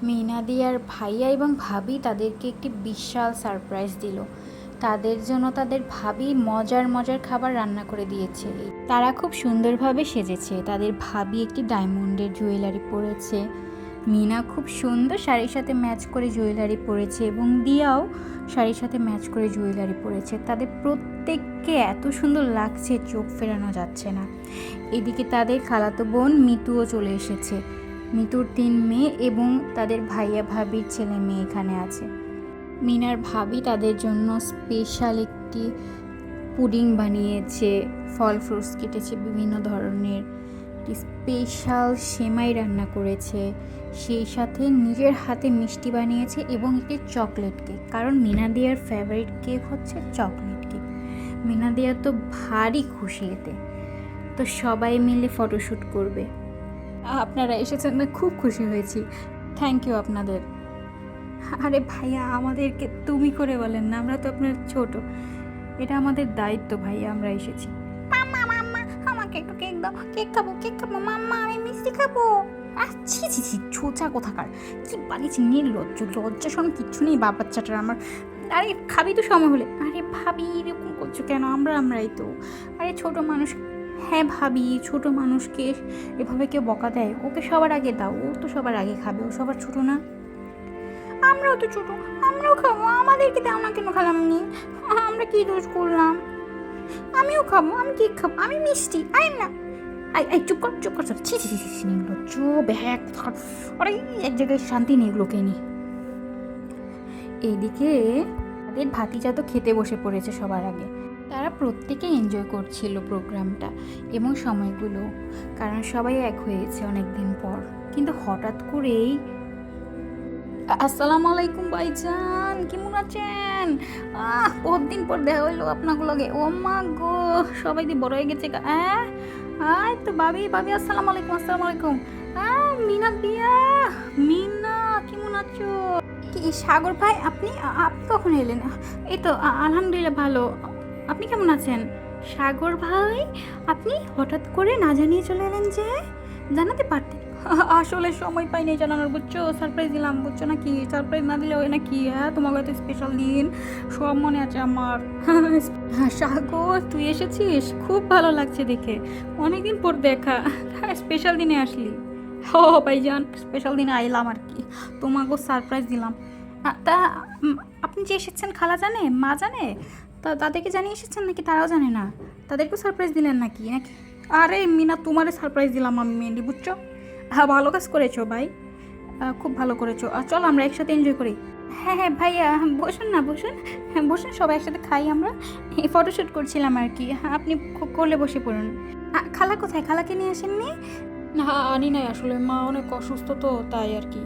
মিনাদি আর ভাইয়া এবং ভাবি তাদেরকে একটি বিশাল সারপ্রাইজ দিল। তাদের জন্য তাদের ভাবি মজার মজার খাবার রান্না করে দিয়েছে। তারা খুব সুন্দরভাবে সেজেছে। তাদের ভাবি একটি ডায়মন্ডের জুয়েলারি পরেছে, মিনা খুব সুন্দর শাড়ির সাথে ম্যাচ করে জুয়েলারি পরেছে এবং দিয়াও শাড়ির সাথে ম্যাচ করে জুয়েলারি পরেছে। তাদের প্রত্যেককে এত সুন্দর লাগছে, চোখ ফেরানো যাচ্ছে না। এদিকে তাদের খালাতো বোন মিতুও চলে এসেছে। মিতুর 3 মেয়ে এবং তাদের ভাইয়া ভাবির ছেলে মেয়ে এখানে আছে। মিনার ভাবি তাদের জন্য স্পেশাল একটি পুডিং বানিয়েছে, ফল ফ্রুটস কেটেছে, বিভিন্ন ধরনের স্পেশাল সেমাই রান্না করেছে, সেই সাথে নিজের হাতে মিষ্টি বানিয়েছে এবং একটি চকলেট কেক। কারণ মিনাদিয়ার ফেভারিট কেক হচ্ছে চকলেট কেক। মিনাদিয়া তো ভারী খুশি এতে। তো সবাই মিলে ফটোশ্যুট করবে। আপনারা এসেছেন না, খুব খুশি হয়েছি। থ্যাংক ইউ আপনাদের। আরে ভাইয়া, আমাদেরকে তুমি করে বলেন না, আমরা তো আপনার ছোট। এটা আমাদের দায়িত্ব ভাইয়া, আমরা এসেছি। মাম্মা মাম্মা আমাকে একটু কেক দাও, কেক খাবো মাম্মা, আমি মিষ্টি খাবো। ছি ছি ছি, ছোচা কোথাকার, কি বানিয়েছি নির্লজ্জ, লজ্জা শোন কিচ্ছু নেই বাপ বাচ্চাটার আমার। আরে খাবি তো সময় হলে। আরে ভাবি এরকম করছো কেন? আমরাই তো। আরে ছোট মানুষ। হ্যাঁ ভাবি, ছোট মানুষকে এভাবে কেউ বকা দেয়? ওকে সবার আগে দাও, ও তো সবার আগে খাবে, ও সবার ছোট না? আমরাও তো ছোট, আমরাও খাবো, আমাদেরকে দাও না কেন খালামনি? আমরা কি দোষ করলাম? আমিও খাবো, আমি কেক খাবো, আমি মিষ্টি, আই না। আই চুপ কর ছি ছি ছি, নির্লজ্জ ব্যাগ। আরে এক জায়গায় শান্তি নেই এগুলোকে নিয়ে। এইদিকে তাদের ভাতিজা তো খেতে বসে পড়েছে সবার আগে। তারা প্রত্যেকে এনজয় করছিল প্রোগ্রামটা এবং সময়গুলো, কারণ সবাই এক হয়েছে অনেক দিন পর। কিন্তু হঠাৎ করেই আসসালামু আলাইকুম ভাইজান, কেমন আছেন? বহুদিন পর দেখা হইলো আপনাগুলোকে। ও মা গো, সবাই দিয়ে বড় হয়ে গেছে। তো ভাবি আসসালামু আলাইকুম। মিনা দিয়া, মিনা কেমন আছো? কি সাগর ভাই, আপনি কখন এলেন? এই তো আলহামদুলিল্লাহ ভালো। আপনি কেমন আছেন? সাগর ভাই, আপনি হঠাৎ করে না জানিয়ে চলে এলেন যে? জানাতে পারতেন। আসলে সময় পাইনি জানানোর, বুঝছো? সারপ্রাইজ দিলাম, বুঝছো নাকি? সারপ্রাইজ না দিলে হয় নাকি? হ্যাঁ, তোমাকে তো স্পেশাল দিন, সব মনে আছে আমার। সাগর, তুই এসেছিস, খুব ভালো লাগছে দেখে। অনেকদিন পর দেখা, স্পেশাল দিনে আসলি। ও ভাইজান, স্পেশাল দিনে আইলাম আর কি, তোমাকেও সারপ্রাইজ দিলাম। তা আপনি যে এসেছেন খালা জানে, মা জানে? তা তাদেরকে জানিয়ে এসেছেন নাকি তারাও জানে না? তাদেরকেও সারপ্রাইজ দিলেন নাকি? আরে মিনা, তোমারে সারপ্রাইজ দিলাম আমি মেনলি, বুঝছো? হ্যাঁ, ভালো কাজ করেছো ভাই, খুব ভালো করেছো। চলো আমরা একসাথে এনজয় করি। হ্যাঁ ভাইয়া, বসুন না, বসুন সবাই একসাথে খাই আমরা। এই ফটোশ্যুট করছিলাম আর কি। আপনি করলে বসে পড়ুন। খালা কোথায়? খালাকে নিয়ে আসেননি? না, আনি নাই আসলে, মা অনেক অসুস্থ তো, তাই আর কি।